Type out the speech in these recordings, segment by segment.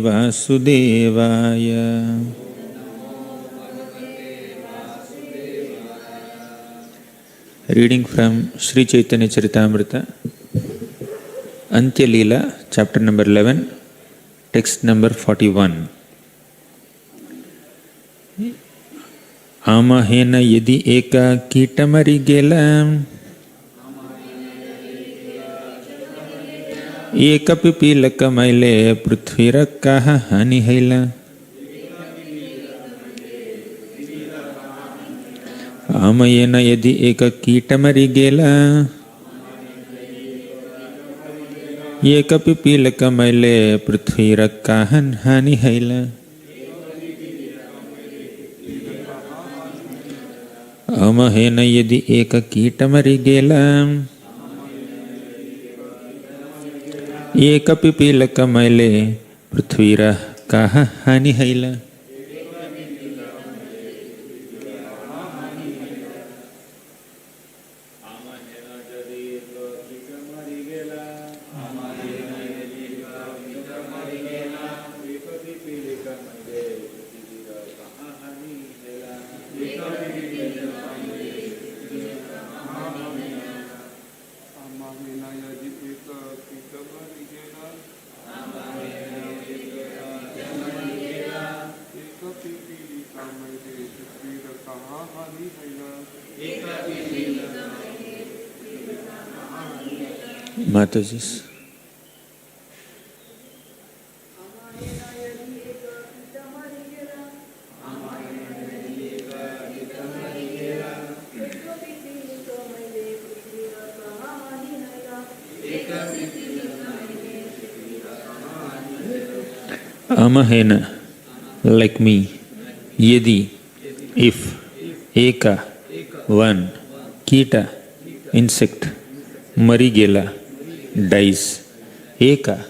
वासुदेवाय। Reading from Sri Chaitanya Charitamrita, Antya Leela, chapter number 11, text number 41. Amahena yadi eka kitamari gelam एक पिपीलक मैले पृथ्वीरक्कः हानिहैल। आमयेन यदि एक कीटमरिगेल एक पिपीलक मैले पृथ्वीरक्कः हानिहैल। आमहेन यदि एक कीटमरिगेल एक पिपीलक मैले पृथ्वीरक्कः हानिहैल। Mataji. Amahena, like me, yadi, if, eka, one, kita, insect, marigela, dies, eka,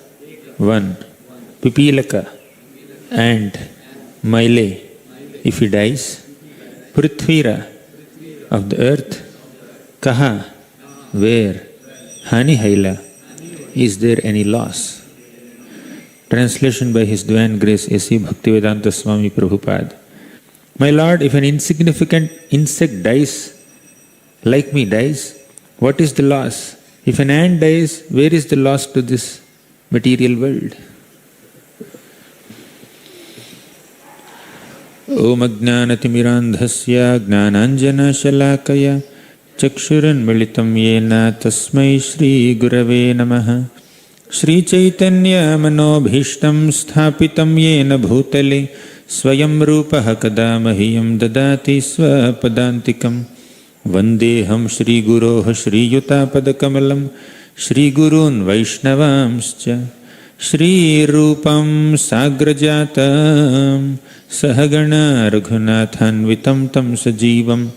one, pipilaka, and mile, if he dies, prithvira, of the earth, kaha, where, hanihaila, is there any loss? Translation by His Divine Grace A.C. Bhaktivedanta Swami Prabhupada. My Lord, if an insignificant insect dies, like me dies, what is the loss? If an ant dies, where is the loss to this material world? Om Ajnanatimirandhasya Gnananjana Shalakaya Chakshuranmilitam Yena Tasmai Shri Gurave Namaha. Shri Chaitanya Manobhishtam Sthapitam Yena Bhutale Swayam Rupaha Kada Mahiyam Dadati Swapadantikam. Vandeham Shri Guroh Shri Yutapadakamalam Shri Gurun Vaishnavamscha Shri Rupam Sagrajatam Sahagana Raghunathanvitam Tam Sajivam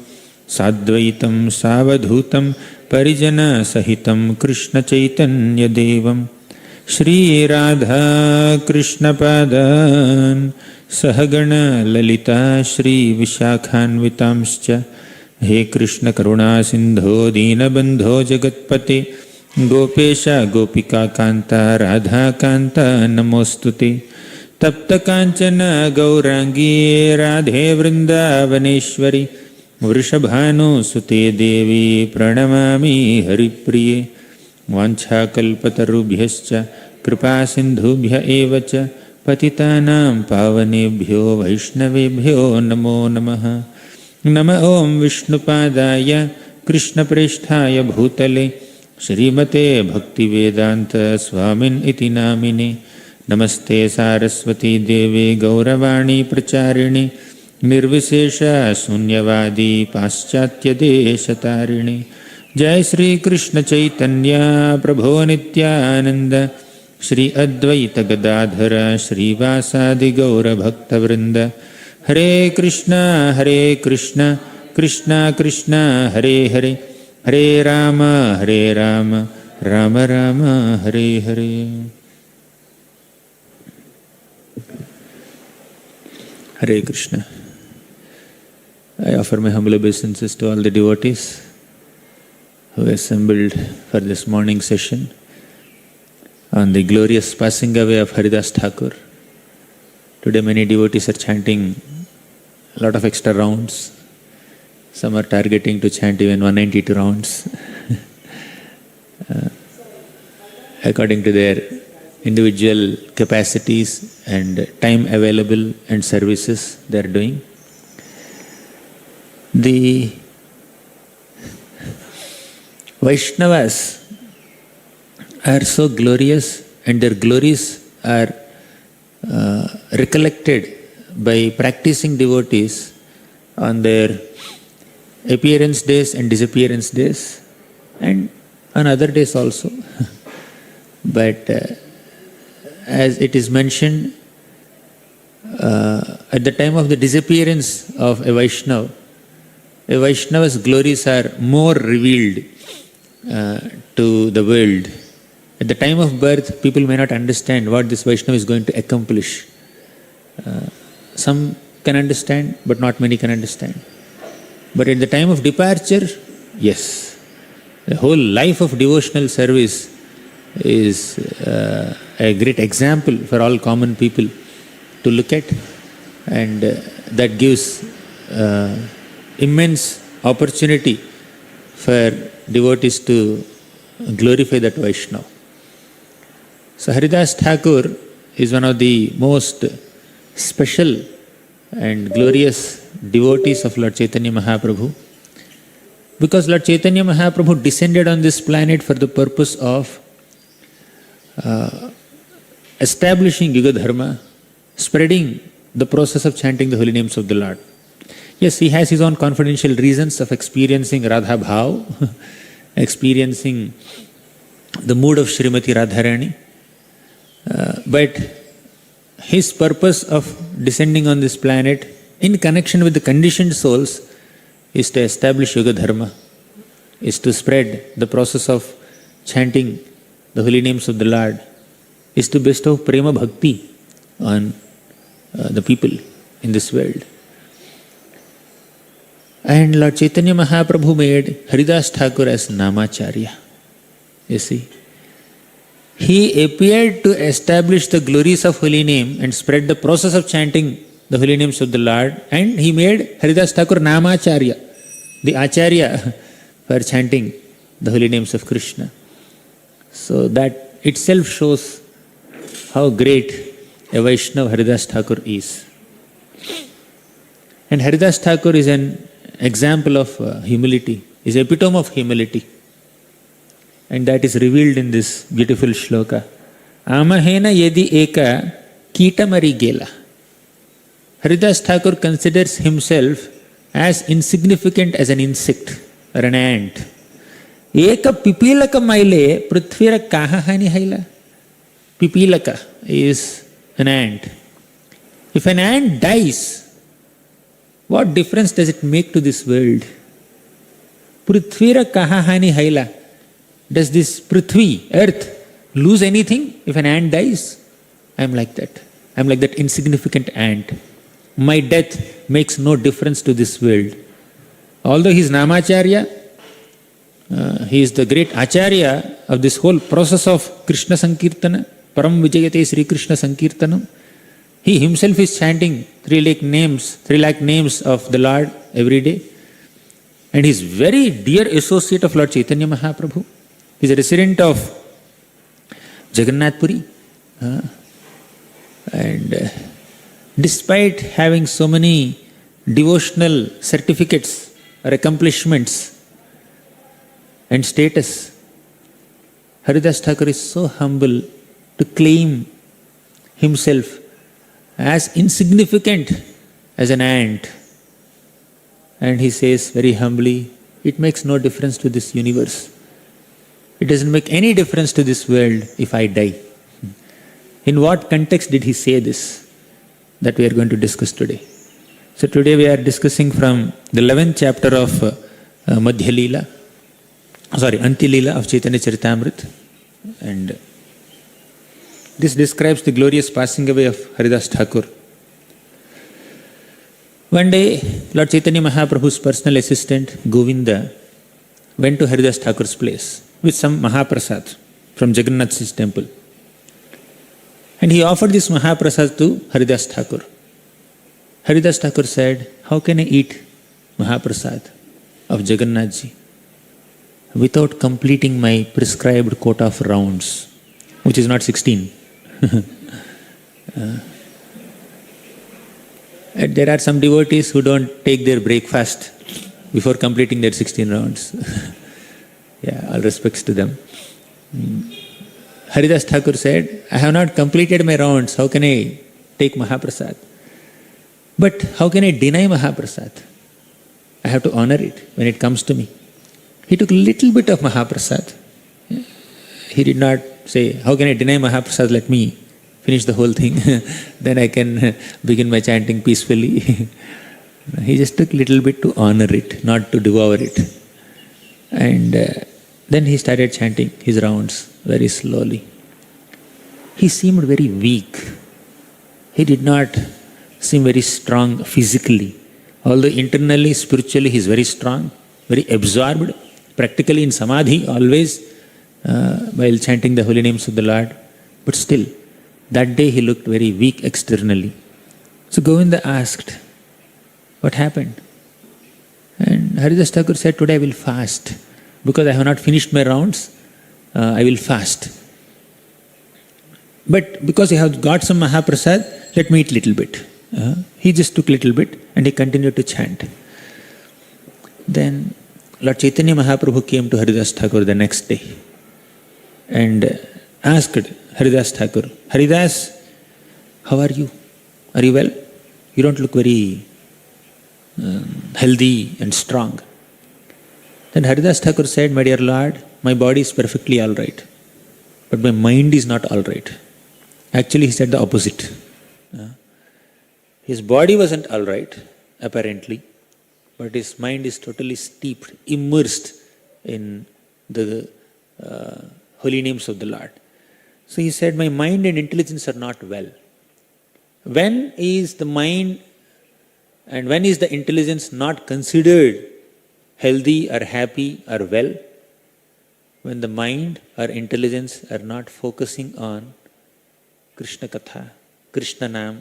Sadvaitam Savadhutam Parijana Sahitam Krishna Chaitanya Devam Shri Radha Krishna Padan Sahagana Lalita Shri Vishakhanvitamscha. हे कृष्ण करुणा सिंधो दीनबंधो जगत्पते गोपेशा गोपिका कांता राधा कांता नमोस्तुते तप्त कांचन गौरांगी राधे वृंदावनेश्वरी वृषभानुसुते देवी प्रणमामि हरिप्रिये वाञ्छाकल्पतरुभ्यश्च कृपा सिन्धुभ्य एव च पतितानां पावनेभ्यो वैष्णवेभ्यो नमो नमः। नम ओं विष्णुपादाय कृष्णप्रेष्ठाय भूतले श्रीमते भक्तिवेदांत स्वामिन् इति नामिने। नमस्ते सारस्वती देवे गौरवाणी प्रचारिणे निर्विशेष शून्यवादी पाश्चात्य देशतारिणे। जय श्री कृष्ण चैतन्य प्रभो नित्यानंद श्री अद्वैत गदाधर श्रीवासादि गौर भक्तवृंद। हरे Krishna Krishna Krishna Hare Hare Hare Ram Ram Ram Hare Hare. Hare Krishna. I offer my humble obeisances to all the devotees who assembled for this morning session. on the glorious passing away of Haridas Thakur. Today many devotees are chanting a lot of extra rounds. Some are targeting to chant even 192 rounds according to their individual capacities and time available and services they are doing. The Vaishnavas are so glorious, and their glories are recollected by practicing devotees on their appearance days and disappearance days, and on other days also. But as it is mentioned, at the time of the disappearance of a Vaishnava's glories are more revealed to the world. At the time of birth, people may not understand what this Vaishnava is going to accomplish. Some can understand, but not many can understand. But at the time of departure, yes, the whole life of devotional service is a great example for all common people to look at, and that gives immense opportunity for devotees to glorify that Vaishnava. So Haridas Thakur is one of the most special and glorious devotees of Lord Chaitanya Mahaprabhu, because Lord Chaitanya Mahaprabhu descended on this planet for the purpose of establishing Yuga Dharma, spreading the process of chanting the holy names of the Lord. Yes, he has his own confidential reasons of experiencing Radha Bhav, experiencing the mood of Srimati Radharani, but his purpose of descending on this planet in connection with the conditioned souls is to establish Yuga Dharma, is to spread the process of chanting the holy names of the Lord, is to bestow prema bhakti on the people in this world. And Lord Chaitanya Mahaprabhu made Haridas Thakur as Namacharya. You see, he appeared to establish the glories of holy name and spread the process of chanting the holy names of the Lord, and he made Haridas Thakur Namacharya, the Acharya for chanting the holy names of Krishna. So that itself shows how great a Vaishnava Haridas Thakur is. And Haridas Thakur is an example of humility, is epitome of humility. And that is revealed in this beautiful shloka. Amahena yedi eka kitamari gela. Haridas Thakur considers himself as insignificant as an insect or an ant. Eka pipilaka maile prithvira kahahani haila. Pipilaka is an ant. If an ant dies, what difference does it make to this world? Prithvira kahahani haila. Does this Prithvi, earth, lose anything if an ant dies? I am like that. I am like that insignificant ant. My death makes no difference to this world. Although he is Namacharya, he is the great Acharya of this whole process of Krishna Sankirtana, Param Vijayate Sri Krishna Sankirtanam. He himself is chanting 3 lakh names of the Lord every day. And he is very dear associate of Lord Chaitanya Mahaprabhu. He is a resident of Jagannath Puri. And despite having so many devotional certificates or accomplishments and status, Haridas Thakur is so humble to claim himself as insignificant as an ant. And he says very humbly, it makes no difference to this universe. It doesn't make any difference to this world if I die. In what context did he say this? That we are going to discuss today. So today we are discussing from the 11th chapter of Madhya Leela, Anti Leela of Chaitanya Charitamrita. And this describes the glorious passing away of Haridas Thakur. One day, Lord Chaitanya Mahaprabhu's personal assistant, Govinda, went to Haridas Thakur's place with some Mahaprasad from Jagannath's temple. And he offered this Mahaprasad to Haridas Thakur. Haridas Thakur said, how can I eat Mahaprasad of Jagannath ji without completing my prescribed quota of rounds, which is not 16. There are some devotees who don't take their breakfast before completing their 16 rounds. Yeah, all respects to them. Haridas Thakur said, I have not completed my rounds, how can I take Mahaprasad? But how can I deny Mahaprasad? I have to honor it when it comes to me. He took a little bit of Mahaprasad. He did not say, how can I deny Mahaprasad, let me finish the whole thing, then I can begin my chanting peacefully. He just took a little bit to honor it, not to devour it. And then he started chanting his rounds very slowly. He seemed very weak. He did not seem very strong physically. Although internally, spiritually, he is very strong, very absorbed, practically in samadhi always while chanting the holy names of the Lord. But still, that day he looked very weak externally. So Govinda asked, what happened? And Haridas Thakur said, today I will fast. Because I have not finished my rounds, I will fast. But because I have got some Mahaprasad, let me eat little bit. He just took little bit and he continued to chant. Then Lord Chaitanya Mahaprabhu came to Haridas Thakur the next day and asked Haridas Thakur, Haridas, how are you? Are you well? You don't look very healthy and strong. Then Haridas Thakur said, my dear Lord, my body is perfectly all right, but my mind is not all right. Actually, he said the opposite. His body wasn't all right, apparently, but his mind is totally steeped, immersed in the holy names of the Lord. So he said, my mind and intelligence are not well. When is the mind and when is the intelligence not considered healthy or happy or well? When the mind or intelligence are not focusing on Krishna Katha, Krishna Nam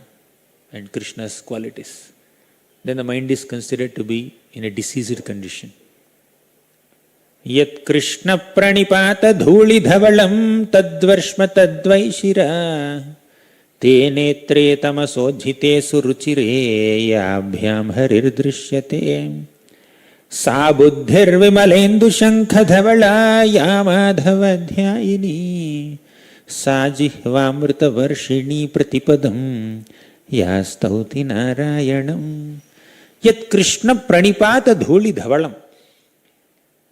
and Krishna's qualities, then the mind is considered to be in a diseased condition. Yat Krishna pranipata dhuli dhavalam tadvarshma tadvaishira te netre tamasodhite suruchire yabhyam harir drishyate sa buddhir vimalendu shankha dhavala yamadhavadhyayini sa jihvamrita varshini pratipadam yastauti narayanam. Yat Krishna pranipata dhuli dhavalam.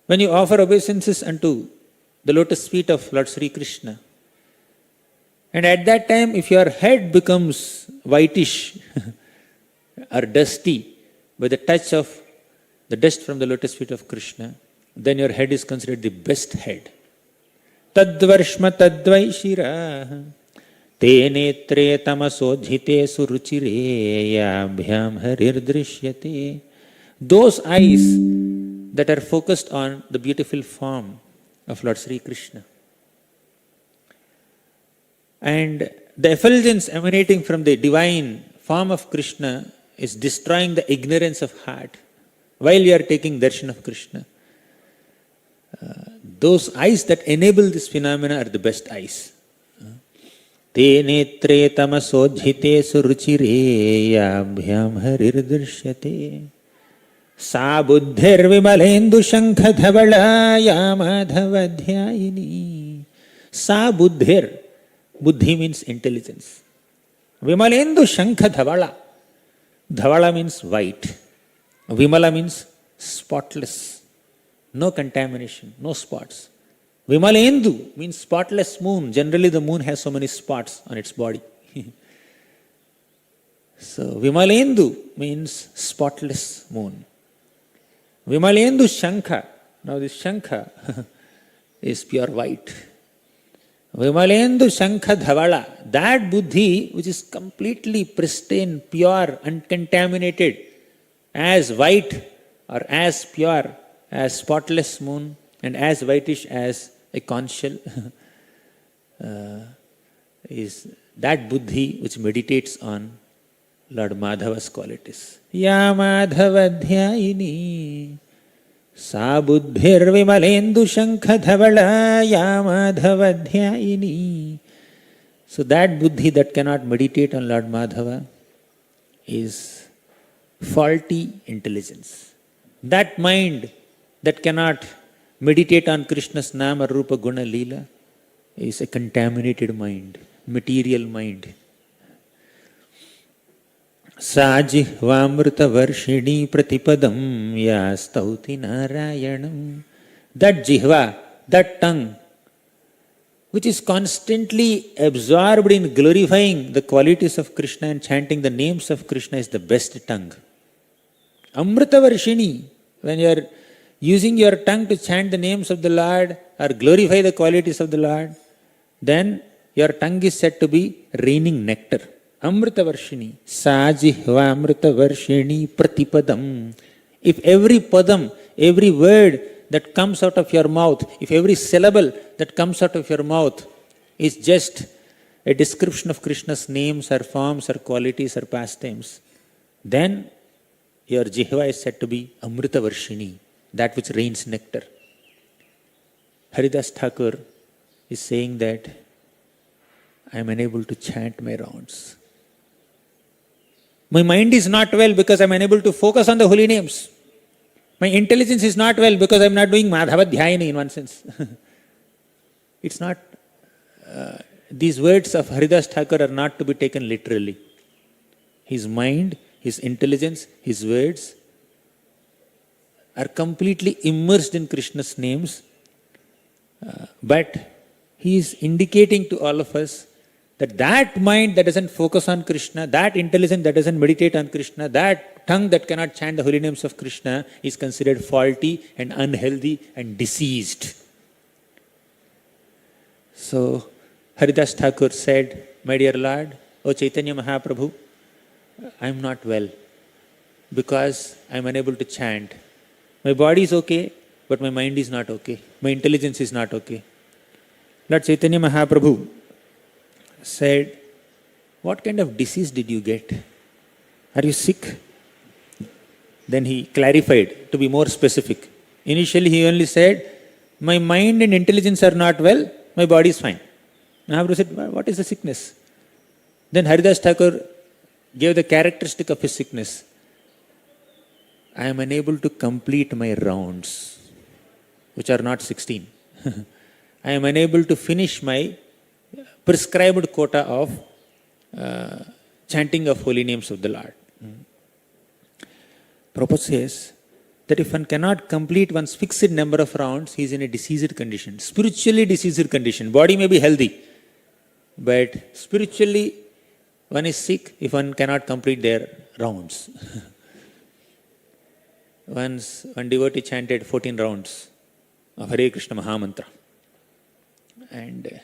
When you offer obeisances unto the lotus feet of Lord Sri Krishna, and at that time if your head becomes whitish or dusty by the touch of the dust from the lotus feet of Krishna, then your head is considered the best head. Tadvarshma tadvaishira te netre tamasodhite suruchire yabhyam harir drishyate. Those eyes that are focused on the beautiful form of Lord Sri Krishna. And the effulgence emanating from the divine form of Krishna is destroying the ignorance of heart while you are taking darshan of Krishna. Those eyes that enable this phenomena are the best eyes. Te netre tamasodhite suruchire yabhyam harir drishyate sa buddhir vimalendu shankha dhavala yamadhavadhyayini. Sa buddhir. Buddhi means intelligence. Vimalendu shankha dhavala. Dhavala means white. Vimala means spotless. No contamination, no spots. Vimalendu means spotless moon. Generally the moon has so many spots on its body. So Vimalendu means spotless moon. Vimalendu shankha. Now this shankha is pure white. Vimalendu shankha dhavala. That buddhi which is completely pristine, pure, uncontaminated, as white or as pure as spotless moon and as whitish as a conch shell is that buddhi which meditates on Lord Madhava's qualities. Ya Madhavadhyayini Sa buddhir vimalendu shankha dhavala ya Madhavadhyayini. So that buddhi that cannot meditate on Lord Madhava is faulty intelligence. That mind that cannot meditate on Krishna's Nama Rupa Guna Leela is a contaminated mind, material mind. Sa jihvamrita varshini pratipadam ya stauti narayanam. That jihva, that tongue, which is constantly absorbed in glorifying the qualities of Krishna and chanting the names of Krishna, is the best tongue. Amrita varshini, when you are using your tongue to chant the names of the Lord or glorify the qualities of the Lord, then your tongue is said to be raining nectar. Amrita varshini, sa jihva amrita varshini pratipadam. If every padam, every word that comes out of your mouth, if every syllable that comes out of your mouth is just a description of Krishna's names or forms or qualities or pastimes, then your jihva is said to be amrita varshini, that which rains nectar. Haridas Thakur is saying that I am unable to chant my rounds. My mind is not well because I am unable to focus on the holy names. My intelligence is not well because I am not doing Madhava Dhyayini in one sense. It's not, these words of Haridas Thakur are not to be taken literally. His mind, his intelligence, his words are completely immersed in Krishna's names, but he is indicating to all of us that that mind that doesn't focus on Krishna, that intelligence that doesn't meditate on Krishna, that tongue that cannot chant the holy names of Krishna is considered faulty and unhealthy and diseased. So Haridas Thakur said, my dear Lord, O Chaitanya Mahaprabhu, I am not well because I am unable to chant. My body is okay, but my mind is not okay. My intelligence is not okay. Lord Chaitanya Mahaprabhu said, what kind of disease did you get? Are you sick? Then he clarified to be more specific. Initially he only said, my mind and intelligence are not well, my body is fine. Mahaprabhu said, what is the sickness? Then Haridas Thakur gave the characteristic of his sickness. I am unable to complete my rounds, which are not 16. I am unable to finish my prescribed quota of chanting of holy names of the Lord. Prabhupada says that if one cannot complete one's fixed number of rounds, he is in a diseased condition, spiritually diseased condition. Body may be healthy, but spiritually one is sick if one cannot complete their rounds. Once one devotee chanted 14 rounds of Hare Krishna Mahamantra, and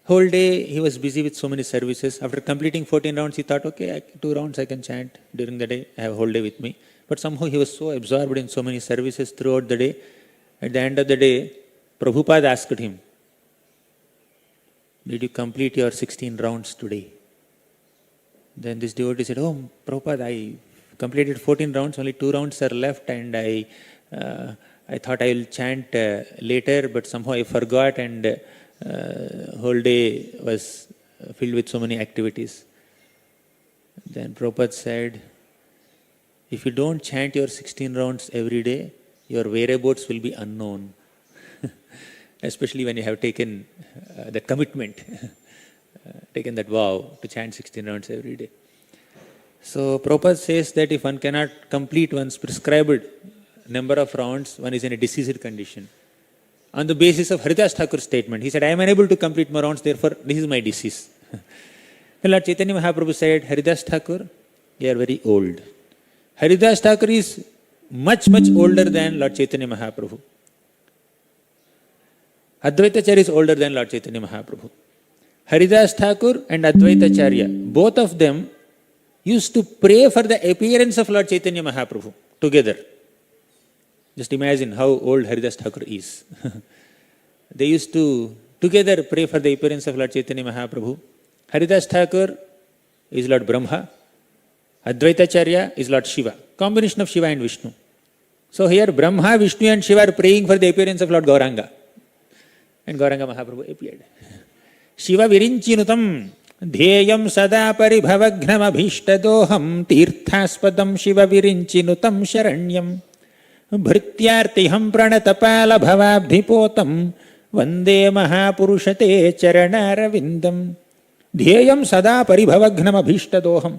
whole day he was busy with so many services. After completing 14 rounds, he thought, okay, 2 rounds I can chant during the day, I have a whole day with me. But somehow he was so absorbed in so many services throughout the day. At the end of the day, Prabhupada asked him, did you complete your 16 rounds today? Then this devotee said, oh Prabhupada, I completed 14 rounds, only 2 rounds are left, and I thought I will chant later, but somehow I forgot, and whole day was filled with so many activities. Then Prabhupada said, if you don't chant your 16 rounds every day, your whereabouts will be unknown. Especially when you have taken that commitment, taken that vow to chant 16 rounds every day. So Prabhupada says that if one cannot complete one's prescribed number of rounds, one is in a diseased condition. On the basis of Haridas Thakur's statement, he said, I am unable to complete my rounds, therefore this is my disease. Then Lord Chaitanya Mahaprabhu said, Haridas Thakur, you are very old. Haridas Thakur is much, much older than Lord Chaitanya Mahaprabhu. Advaitacharya is older than Lord Chaitanya Mahaprabhu. Haridas Thakur and Advaitacharya, both of them used to pray for the appearance of Lord Chaitanya Mahaprabhu together. Just imagine how old Haridas Thakur is. They used to together pray for the appearance of Lord Chaitanya Mahaprabhu. Haridas Thakur is Lord Brahma. Advaitacharya is Lord Shiva. Combination of Shiva and Vishnu. So here Brahma, Vishnu and Shiva are praying for the appearance of Lord Gauranga. And Gauranga Mahaprabhu appeared. Shiva Virinchinutam Dhyeyam Sada Paribhavagnam Abhishtadoham Tirthaspadam Shiva Virinchinutam Sharanyam Bhrityartiham Pranatapala Bhavabdhipotam Vande Mahapurushate Charanaravindam. Dhyeyam Sada Paribhavagnam Abhishtadoham.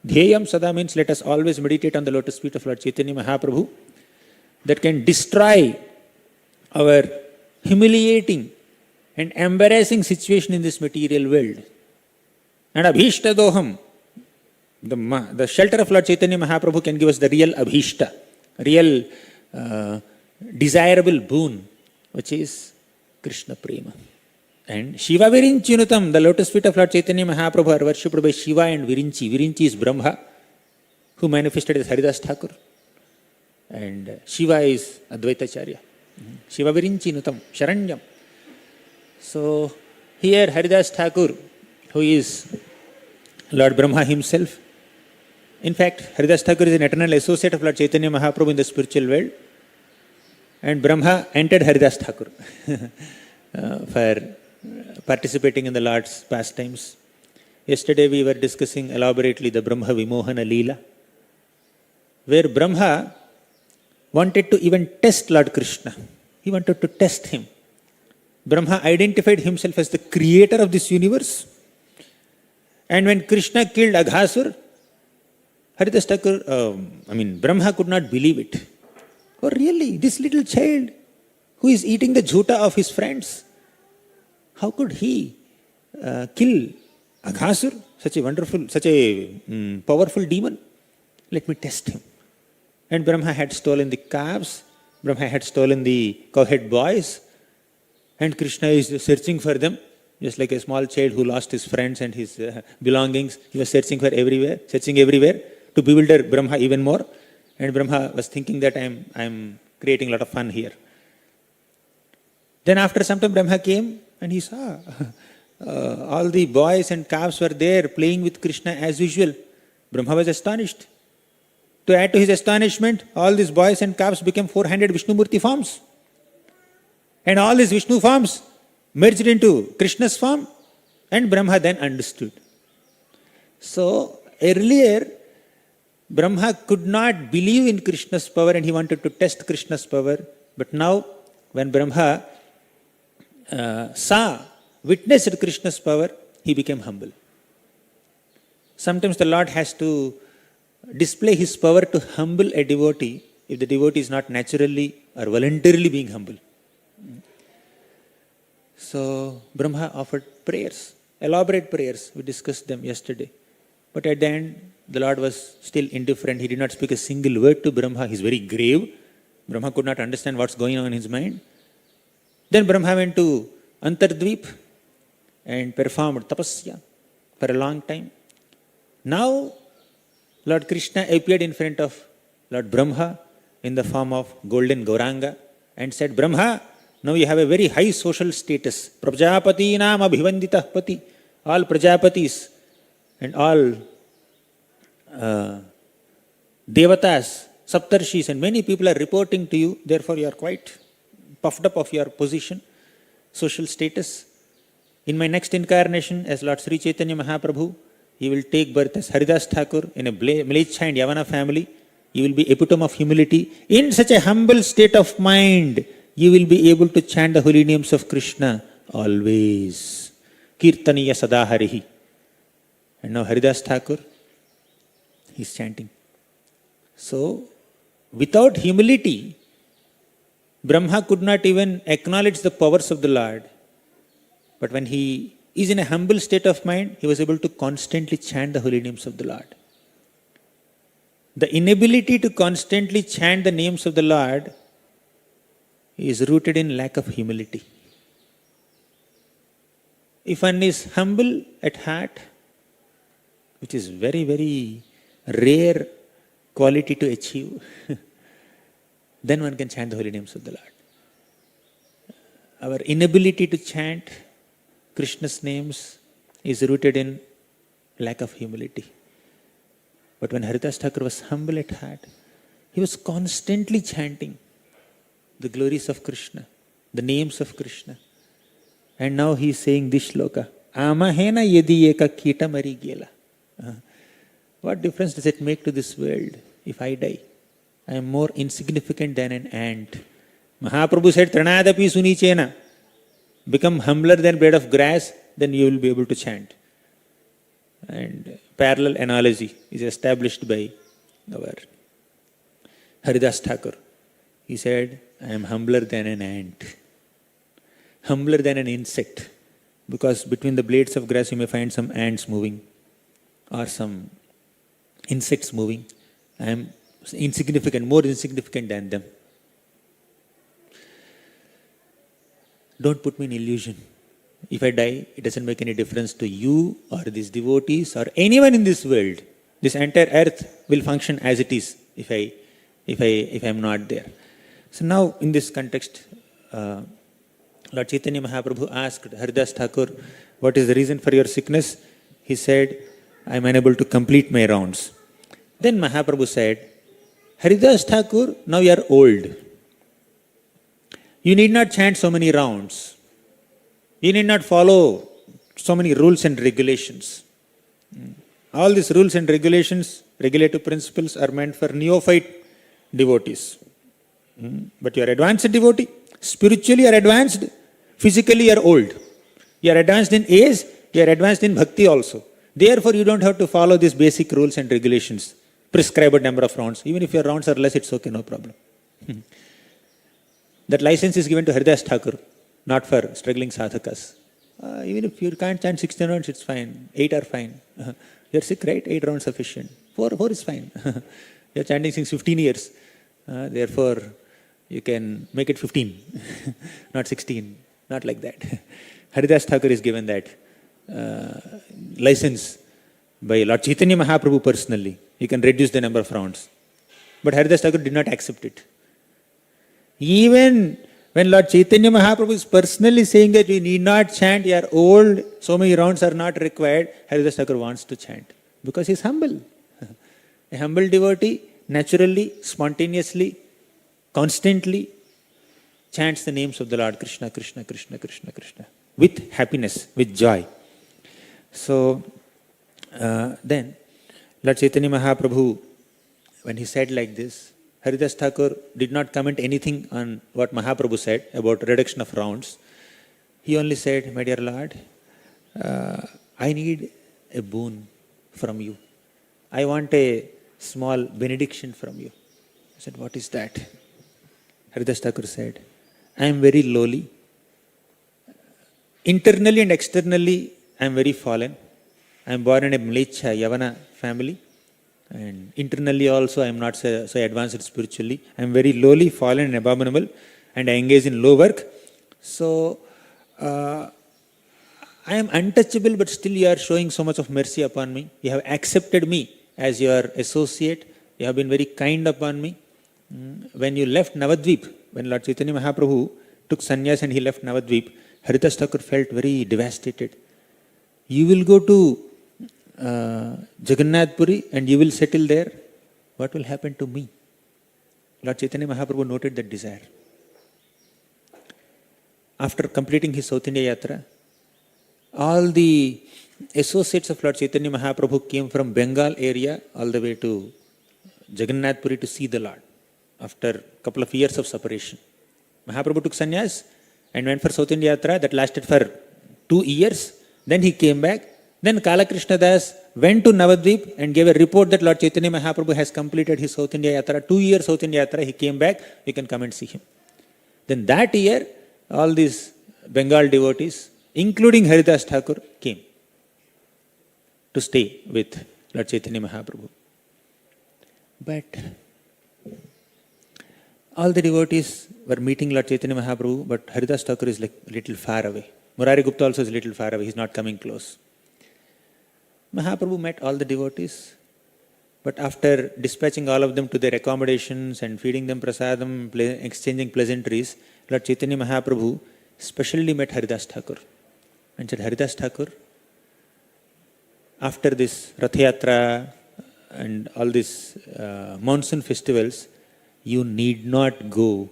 Dhyeyam Sada means let us always meditate on the lotus feet of Lord Chaitanya Mahaprabhu that can destroy our humiliating and embarrassing situation in this material world. And Abhishtadoham, the shelter of Lord Chaitanya Mahaprabhu can give us the real Abhishta, real desirable boon, which is Krishna Prema. And Shiva Virinchinutam, the lotus feet of Lord Chaitanya Mahaprabhu are worshipped by Shiva and Virinchi. Virinchi is Brahma, who manifested as Haridas Thakur. And Shiva is Advaitacharya. Shiva Virinchinutam, Sharanyam. So here Haridas Thakur, who is Lord Brahma himself. In fact, Haridas Thakur is an eternal associate of Lord Chaitanya Mahaprabhu in the spiritual world. And Brahma entered Haridas Thakur for participating in the Lord's pastimes. Yesterday we were discussing elaborately the Brahma Vimohana Leela, where Brahma wanted to even test Lord Krishna. He wanted to test him. Brahma identified himself as the creator of this universe. And when Krishna killed Aghasur, Haridas Thakur, Brahma could not believe it. Oh really, this little child who is eating the jhuta of his friends, how could he kill Aghasur, such a wonderful, such a powerful demon? Let me test him. And Brahma had stolen the calves, Brahma had stolen the cowhead boys, and Krishna is searching for them, just like a small child who lost his friends and his belongings. He was searching everywhere to bewilder Brahma even more. And Brahma was thinking that I'm creating a lot of fun here. Then after some time Brahma came and he saw all the boys and calves were there playing with Krishna as usual. Brahma was astonished. To add to his astonishment, all these boys and calves became 400 Vishnumurti forms. And all these Vishnu forms merged into Krishna's form, and Brahma then understood. So earlier, Brahma could not believe in Krishna's power and he wanted to test Krishna's power. But now, when Brahma witnessed Krishna's power, he became humble. Sometimes the Lord has to display his power to humble a devotee if the devotee is not naturally or voluntarily being humble. So Brahma offered prayers, elaborate prayers. We discussed them yesterday. But at the end, the Lord was still indifferent. He did not speak a single word to Brahma. He is very grave. Brahma could not understand what's going on in his mind. Then Brahma went to Antardvip and performed tapasya for a long time. Now, Lord Krishna appeared in front of Lord Brahma in the form of golden Gauranga and said, Brahma, now you have a very high social status. Prajapati nam abhivanditah pati. All Prajapatis and all Devatas, Saptarshis and many people are reporting to you. Therefore you are quite puffed up of your position, social status. In my next incarnation as Lord Sri Chaitanya Mahaprabhu, he will take birth as Haridas Thakur in a Mlecha and Yavana family. You will be epitome of humility. In such a humble state of mind, you will be able to chant the holy names of Krishna always. Kirtaniya Sadaharihi. And now Haridas Thakur, he is chanting. So, without humility, Brahma could not even acknowledge the powers of the Lord. But when he is in a humble state of mind, he was able to constantly chant the holy names of the Lord. The inability to constantly chant the names of the Lord is rooted in lack of humility. If one is humble at heart, which is very, very rare quality to achieve, then one can chant the holy names of the Lord. Our inability to chant Krishna's names is rooted in lack of humility. But when Haridas Thakur was humble at heart, he was constantly chanting the glories of Krishna, the names of Krishna. And now he is saying this shloka, Amahena yedi eka kita mari gela. What difference does it make to this world if I die? I am more insignificant than an ant. Mahaprabhu said, Tranadapi sunichena. Become humbler than blade of grass, then you will be able to chant. And parallel analogy is established by our Haridas Thakur. He said, I am humbler than an ant, humbler than an insect, because between the blades of grass you may find some ants moving or some insects moving. I am insignificant, more insignificant than them. Don't put me in illusion. If I die, it doesn't make any difference to you or these devotees or anyone in this world. This entire earth will function as it is if I am not there. So now, in this context, Lord Chaitanya Mahaprabhu asked Haridas Thakur, what is the reason for your sickness? He said, I am unable to complete my rounds. Then Mahaprabhu said, Haridas Thakur, now you are old. You need not chant so many rounds. You need not follow so many rules and regulations. All these rules and regulations, regulative principles are meant for neophyte devotees. But you are advanced devotee. Spiritually you are advanced. Physically you are old. You are advanced in age. You are advanced in bhakti also. Therefore you don't have to follow these basic rules and regulations. Prescribed number of rounds. Even if your rounds are less, it's okay, no problem. That license is given to Haridas Thakur, not for struggling sadhakas. Even if you can't chant 16 rounds, it's fine. 8 are fine. You're sick, right? 8 rounds sufficient. 4 is fine. You're chanting since 15 years. Therefore, you can make it 15, not 16. Not like that. Haridas Thakur is given that license by Lord Chaitanya Mahaprabhu personally. He can reduce the number of rounds. But Haridas Thakur did not accept it. Even when Lord Chaitanya Mahaprabhu is personally saying that you need not chant, you are old, so many rounds are not required, Haridas Thakur wants to chant. Because he is humble. A humble devotee naturally, spontaneously, constantly chants the names of the Lord Krishna, Krishna, Krishna, Krishna, Krishna, with happiness, with joy. So, then, Lord Chaitanya Mahaprabhu, when he said like this, Haridas Thakur did not comment anything on what Mahaprabhu said about reduction of rounds. He only said, my dear Lord, I need a boon from you. I want a small benediction from you. I said, what is that? Haridas Thakur said, I am very lowly. Internally and externally, I am very fallen. I am born in a Mlecha Yavana family. And internally also I am not so advanced spiritually. I am very lowly, fallen and abominable, and I engage in low work. So, I am untouchable, but still you are showing so much of mercy upon me. You have accepted me as your associate. You have been very kind upon me. When you left Navadvip, when Lord Chaitanya Mahaprabhu took sannyas and he left Navadvip, Haridas Thakur felt very devastated. You will go to Jagannath Puri and you will settle there. What will happen to me? Lord Chaitanya Mahaprabhu noted that desire. After completing his South India Yatra, all the associates of Lord Chaitanya Mahaprabhu came from Bengal area all the way to Jagannath Puri to see the Lord after a couple of years of separation. Mahaprabhu took sannyas and went for South India Yatra. That lasted for 2 years. Then he came back. Then Kala Krishna Das went to Navadvip and gave a report that Lord Chaitanya Mahaprabhu has completed his South India Yatra. 2 years South India Yatra, he came back, you can come and see him. Then that year, all these Bengal devotees, including Haridas Thakur, came to stay with Lord Chaitanya Mahaprabhu. But all the devotees were meeting Lord Chaitanya Mahaprabhu, but Haridas Thakur is like a little far away. Murari Gupta also is a little far away, he is not coming close. Mahaprabhu met all the devotees, but after dispatching all of them to their accommodations and feeding them prasadam, exchanging pleasantries, Lord Chaitanya Mahaprabhu specially met Haridas Thakur and said, Haridas Thakur, after this Rath Yatra and all these monsoon festivals, you need not go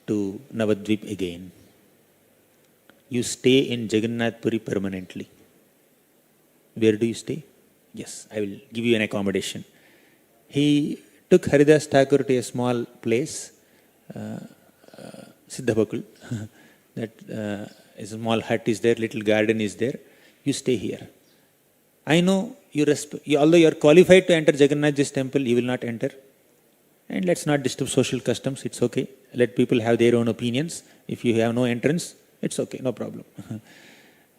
to Navadvip again. You stay in Jagannath Puri permanently. Where do you stay? Yes, I will give you an accommodation. He took Haridas Thakur to a small place, Siddhabakul. That a small hut is there, little garden is there. You stay here. I know although you are qualified to enter Jagannathji's temple, you will not enter. And let's not disturb social customs, it's okay. Let people have their own opinions. If you have no entrance, it's okay, no problem.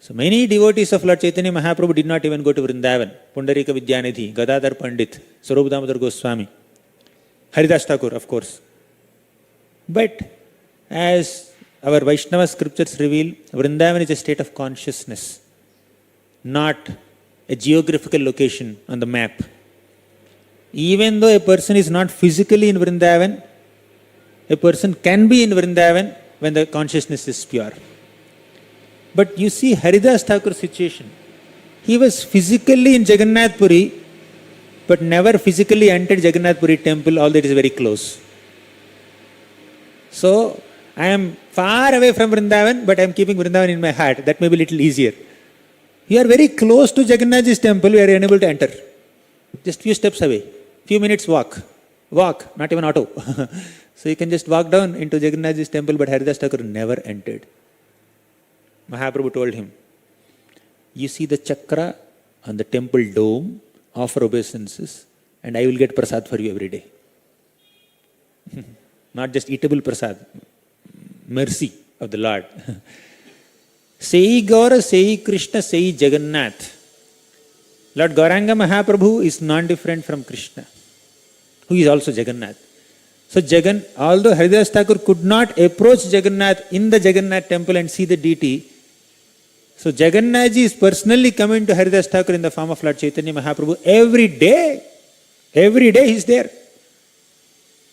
So many devotees of Lord Chaitanya Mahaprabhu did not even go to Vrindavan. Pundarika Vidyanidhi, Gadadhar Pandit, Swarup Damodar Goswami, Haridas Thakur, of course. But as our Vaishnava scriptures reveal, Vrindavan is a state of consciousness, not a geographical location on the map. Even though a person is not physically in Vrindavan, a person can be in Vrindavan when the consciousness is pure. But you see Haridas Thakur's situation. He was physically in Jagannath Puri, but never physically entered Jagannath Puri temple, although it is very close. So, I am far away from Vrindavan, but I am keeping Vrindavan in my heart. That may be a little easier. You are very close to Jagannathji's temple, you are unable to enter. Just few steps away, few minutes walk, not even auto. So you can just walk down into Jagannathji's temple, but Haridas Thakur never entered. Mahaprabhu told him, you see the chakra on the temple dome, offer obeisances, and I will get prasad for you every day. Not just eatable prasad, mercy of the Lord. Sei Gaura, Sei Krishna, Sei Jagannath. Lord Gauranga Mahaprabhu is non-different from Krishna, who is also Jagannath. So although Haridas Thakur could not approach Jagannath in the Jagannath temple and see the deity, so Jagannathji is personally coming to Haridas Thakur in the form of Lord Chaitanya Mahaprabhu every day. Every day he is there.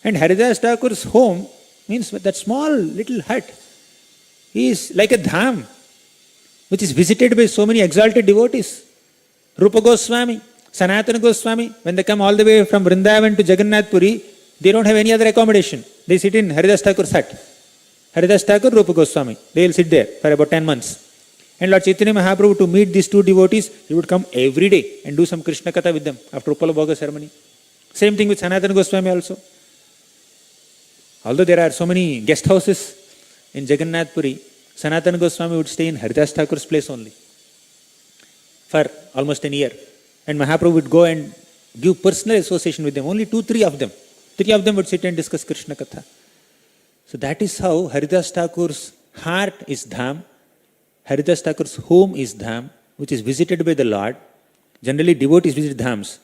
And Haridas Thakur's home means that small little hut is like a dham, which is visited by so many exalted devotees. Rupa Goswami, Sanatana Goswami, when they come all the way from Vrindavan to Jagannath Puri, they don't have any other accommodation. They sit in Haridas Thakur's hut. Haridas Thakur, Rupa Goswami. They will sit there for about 10 months. And Lord Chaitanya Mahaprabhu, to meet these two devotees, he would come every day and do some Krishna Katha with them after Uppala Bhoga ceremony. Same thing with Sanatana Goswami also. Although there are so many guest houses in Jagannath Puri, Sanatana Goswami would stay in Haridas Thakur's place only for almost an year. And Mahaprabhu would go and give personal association with them, only 2-3 of them. 3 of them would sit and discuss Krishna Katha. So that is how Haridas Thakur's heart is dham, Haridas Thakur's home is dham, which is visited by the Lord. Generally devotees visit dhams,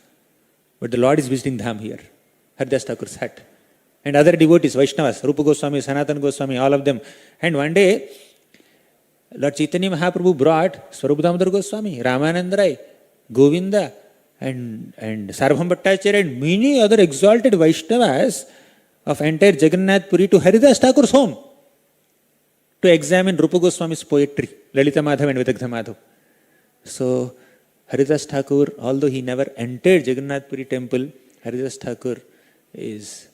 but the Lord is visiting dham here, Haridas Thakur's hut. And other devotees, Vaishnavas, Rupa Goswami, Sanatana Goswami, all of them. And one day, Lord Chaitanya Mahaprabhu brought Swarup Damodar Goswami, Ramananda Rai, Govinda, and Sarvabhauma Bhattacharya and many other exalted Vaishnavas of entire Jagannath Puri to Haridas Thakur's home to examine Rupa Goswami's poetry, Lalita Madhav and Vidagdha Madhav. So, Haridas Thakur, although he never entered Jagannath Puri temple, Haridas Thakur is,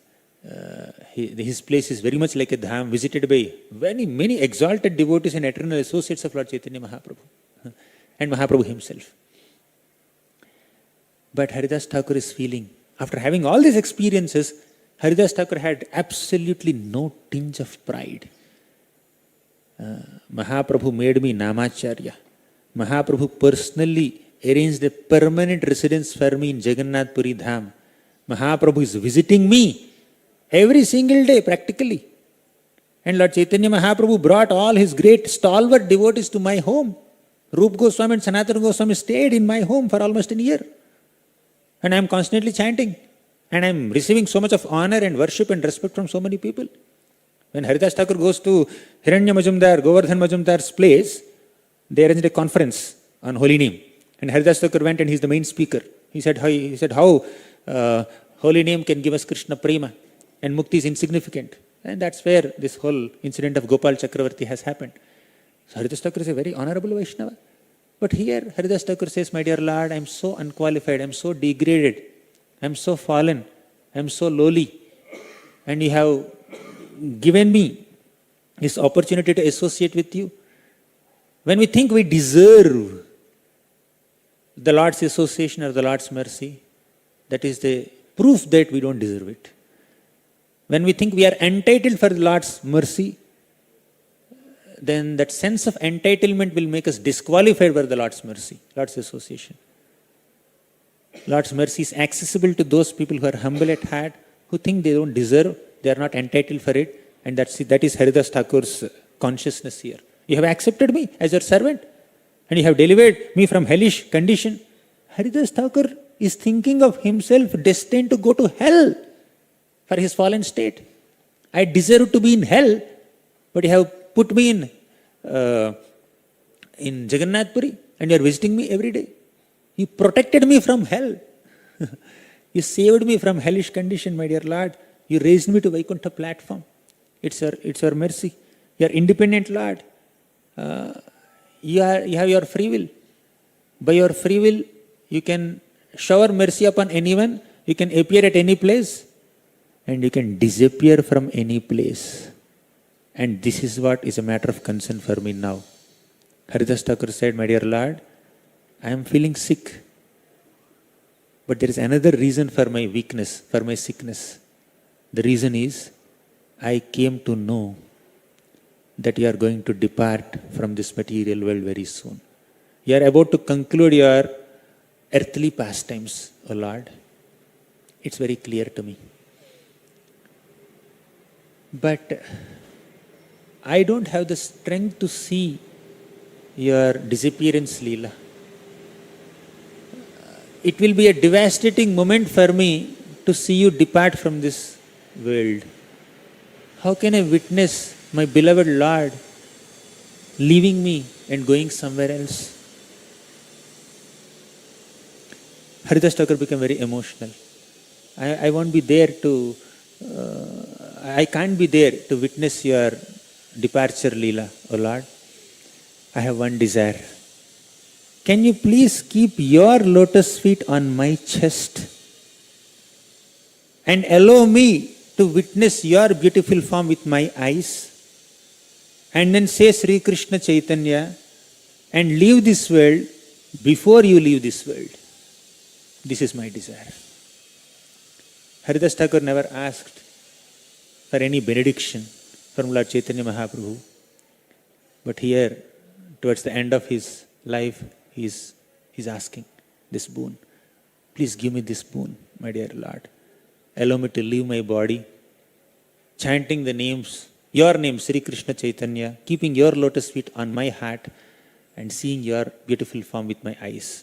his place is very much like a dham visited by many exalted devotees and eternal associates of Lord Chaitanya Mahaprabhu and Mahaprabhu himself. But Haridas Thakur is feeling, after having all these experiences, Haridas Thakur had absolutely no tinge of pride. Mahaprabhu made me Namacharya. Mahaprabhu personally arranged a permanent residence for me in Jagannath Puri Dham. Mahaprabhu is visiting me every single day practically. And Lord Chaitanya Mahaprabhu brought all his great stalwart devotees to my home. Rupa Goswami and Sanatana Goswami stayed in my home for almost a year. And I am constantly chanting. And I am receiving so much of honor and worship and respect from so many people. When Haridas Thakur goes to Hiranya Majumdar, Govardhan Majumdar's place, they arranged a conference on holy name. And Haridas Thakur went and he is the main speaker. He said how holy name can give us Krishna Prema and Mukti is insignificant. And that's where this whole incident of Gopal Chakravarti has happened. So Haridas Thakur is a very honorable Vaishnava. But here Haridas Thakur says, my dear Lord, I am so unqualified, I am so degraded, I am so fallen, I am so lowly, and you have given me this opportunity to associate with you. When we think we deserve the Lord's association or the Lord's mercy, that is the proof that we don't deserve it. When we think we are entitled for the Lord's mercy, then that sense of entitlement will make us disqualified for the Lord's mercy, Lord's association. Lord's mercy is accessible to those people who are humble at heart, who think they don't deserve, they are not entitled for it, and that is Haridas Thakur's consciousness here. You have accepted me as your servant, and you have delivered me from hellish condition. Haridas Thakur is thinking of himself destined to go to hell for his fallen state. I deserve to be in hell, but you have put me in Jagannath Puri, and you are visiting me every day. You protected me from hell. You saved me from hellish condition, my dear Lord. You raised me to Vaikuntha platform. It's your mercy. You are independent, Lord. You have your free will. By your free will, you can shower mercy upon anyone. You can appear at any place, and you can disappear from any place. And this is what is a matter of concern for me now. Haridas Thakur said, my dear Lord, I am feeling sick. But there is another reason for my weakness, for my sickness. The reason is, I came to know that you are going to depart from this material world very soon. You are about to conclude your earthly pastimes, O Lord. It's very clear to me. But I don't have the strength to see your disappearance, Leela. It will be a devastating moment for me to see you depart from this world. How can I witness my beloved Lord leaving me and going somewhere else? Haridas Thakur became very emotional. I won't be there to, I can't be there to witness your departure, Leela, O Lord. I have one desire. Can you please keep your lotus feet on my chest and allow me to witness your beautiful form with my eyes, and then say Sri Krishna Chaitanya and leave this world before you leave this world? This is my desire. Haridas Thakur never asked for any benediction from Lord Chaitanya Mahaprabhu, but here, towards the end of his life, he's asking this boon. Please give me this boon, my dear Lord. Allow me to leave my body, chanting the names, your name, Sri Krishna Chaitanya, keeping your lotus feet on my heart and seeing your beautiful form with my eyes.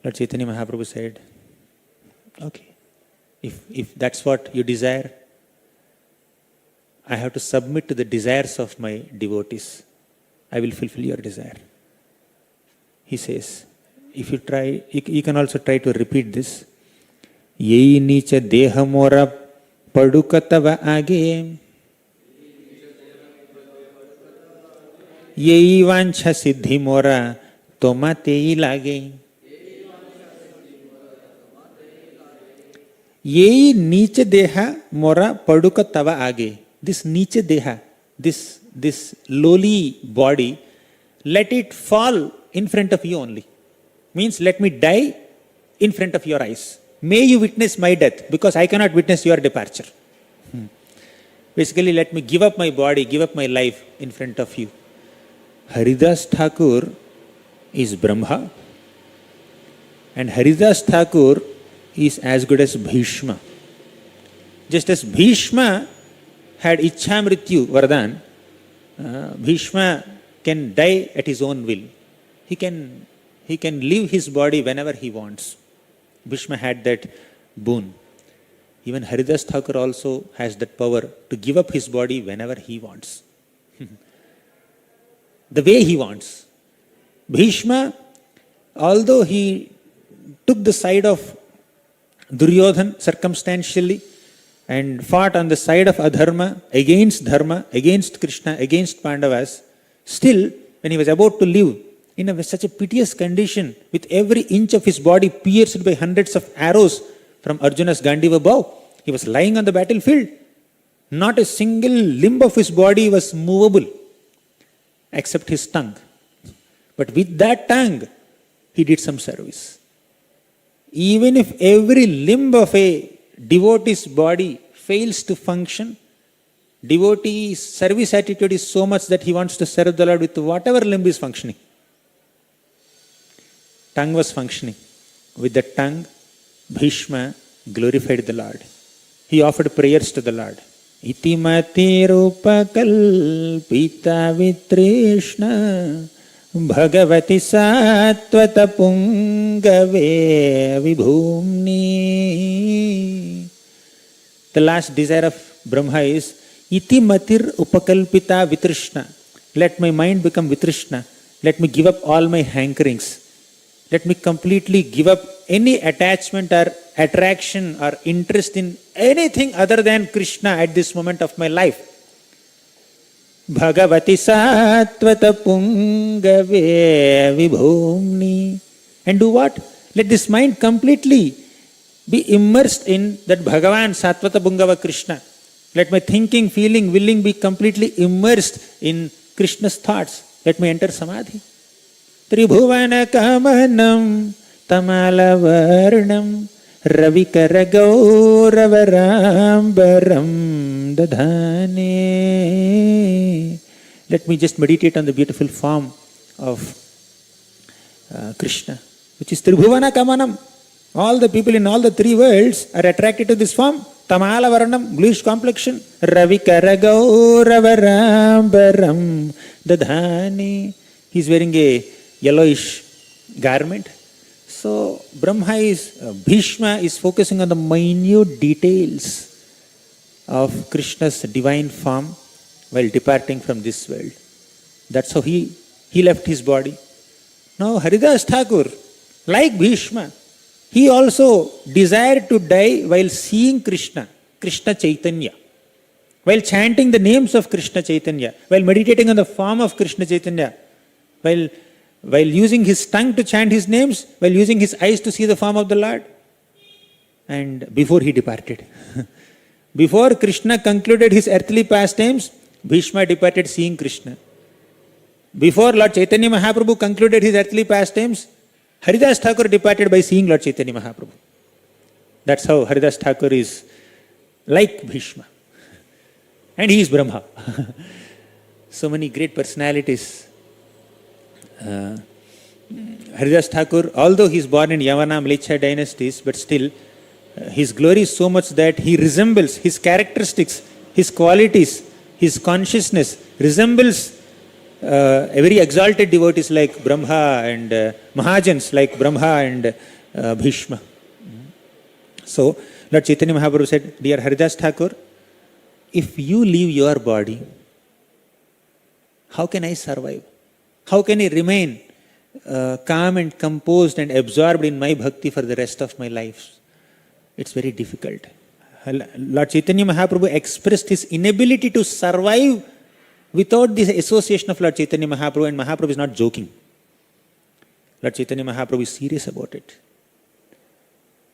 Lord Chaitanya Mahaprabhu said, okay, if that's what you desire, I have to submit to the desires of my devotees. I will fulfill your desire. He says, if you try, you can also try to repeat this. Yei nicha deha mora padukatava age. Yei vancha siddhi mora toma tei lage. Yei nicha deha mora padukatava age. This nicha deha, this lowly body, let it fall in front of you only. Means let me die in front of your eyes. May you witness my death, because I cannot witness your departure. Basically, let me give up my body, give up my life in front of you. Haridas Thakur is Brahma, and Haridas Thakur is as good as Bhishma. Just as Bhishma had Ichhamrityu Vardhan, Bhishma can die at his own will. He can leave his body whenever he wants. Bhishma had that boon. Even Haridas Thakur also has that power to give up his body whenever he wants. The way he wants. Bhishma, although he took the side of Duryodhan circumstantially and fought on the side of Dharma, against Krishna, against Pandavas, still, when he was about to leave in such a piteous condition, with every inch of his body pierced by hundreds of arrows from Arjuna's Gandiva bow. He was lying on the battlefield. Not a single limb of his body was movable except his tongue. But with that tongue, he did some service. Even if every limb of a devotee's body fails to function, devotee's service attitude is so much that he wants to serve the Lord with whatever limb is functioning. Tongue was functioning. With the tongue, Bhishma glorified the Lord. He offered prayers to the Lord. Iti mati rupa kalpita vitrishna bhagavati sattvata pungave vibhumni. The last desire of Brahma is iti matir upakalpita vitrishna. Let my mind become vitrishna. Let me give up all my hankerings. Let me completely give up any attachment or attraction or interest in anything other than Krishna at this moment of my life. Bhagavati sattvata pungave vibhumni. And do what? Let this mind completely be immersed in that Bhagavan Sattvata Pungava Krishna. Let my thinking, feeling, willing be completely immersed in Krishna's thoughts. Let me enter Samadhi. Tribhuvana kamanam tamalavarnam ravikara gauravarambaram dadhane. Let me just meditate on the beautiful form of Krishna, which is Tribhuvana kamanam. All the people in all the three worlds are attracted to this form. Tamalavarnam, bluish complexion. Ravikara gauravarambaram dadhane. He is wearing a yellowish garment. So Bhishma is focusing on the minute details of Krishna's divine form while departing from this world. That's how he left his body. Now Haridas Thakur, like Bhishma, he also desired to die while seeing Krishna Chaitanya, while chanting the names of Krishna Chaitanya, while meditating on the form of Krishna Chaitanya, while using his tongue to chant his names, while using his eyes to see the form of the Lord. And before he departed, before Krishna concluded his earthly pastimes, Bhishma departed seeing Krishna. Before Lord Chaitanya Mahaprabhu concluded his earthly pastimes, Haridas Thakur departed by seeing Lord Chaitanya Mahaprabhu. That's how Haridas Thakur is like Bhishma. And he is Brahma. So many great personalities. Haridas Thakur, although he is born in Yavana, Mlecha dynasties, but still his glory is so much that he resembles, his characteristics, his qualities, his consciousness resembles a very exalted devotees like Brahma and Mahajans like Brahma and Bhishma. So Lord Chaitanya Mahaprabhu said, Dear Haridas Thakur, if you leave your body, how can I survive? How can I remain calm and composed and absorbed in my bhakti for the rest of my life? It's very difficult. Lord Chaitanya Mahaprabhu expressed his inability to survive without this association of Lord Chaitanya Mahaprabhu, and Mahaprabhu is not joking. Lord Chaitanya Mahaprabhu is serious about it.